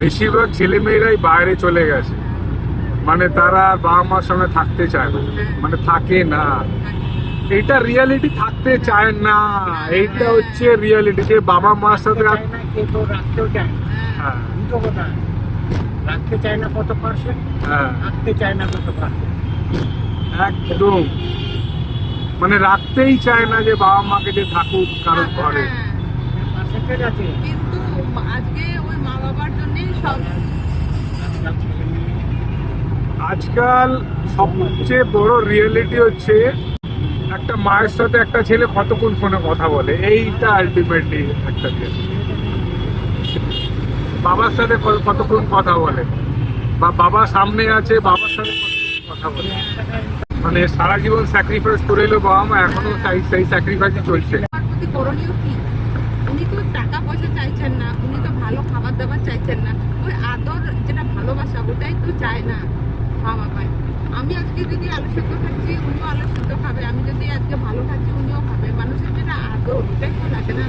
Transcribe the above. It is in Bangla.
বেশিরভাগ ছেলেমেয়েরাই বাইরে চলে গেছে, মানে তারা আর বাবা মার সঙ্গে থাকতে চায় না, মানে থাকে না। এটা রিয়ালিটি, থাকতে চায় না। এইটা হচ্ছে রিয়ালিটি যে বাবা মার সাথে চায় না, কেউ রাখতেও চায় না। হ্যাঁ, দুটো কথা, রাখতে চায় না কত পার্সেন্ট, হ্যাঁ, রাখতে চায় না কত পার্সেন্ট। একদম, মানে রাখতেই চায় না যে বাবা মাকে যে থাকুক কারোর ঘরে। পার্সেন্টেজ আছে। কিন্তু আজকে ওই মা বাবার জন্যই সব। আজকাল সবচেয়ে বড় রিয়েলিটি হচ্ছে একটা মায়ের সাথে একটা ছেলে কতক্ষণ ফোনে কথা বলে, এইটা আলটিমেটলি একটা রিয়েলিটি। বাবার সাথে কতক্ষণ কথা বলে, বা বাবা সামনে আছে, বাবার সাথে কতক্ষণ কথা বলে। মানে সারা জীবন স্যাক্রিফাইস করে এলো বাবা মা, এখনো সেই স্যাক্রিফাইসই চলছে। আমার প্রতি করণীয় কি? উনি তো টাকা পয়সা চাইছেন না, উনি তো ভালো খাবার দাবার চাইছেন না, ওই আদর যেটা ভালোবাসা ওটাই তো চায় না মা বাবাই। আমি আজকে যদি আলু সেদ্ধ খাচ্ছি উনিও আলু সেদ্ধ খাবে, আমি যদি আজকে ভালো খাচ্ছি উনিও খাবে। মানুষের যেটা আদর ওটাই তো লাগে না।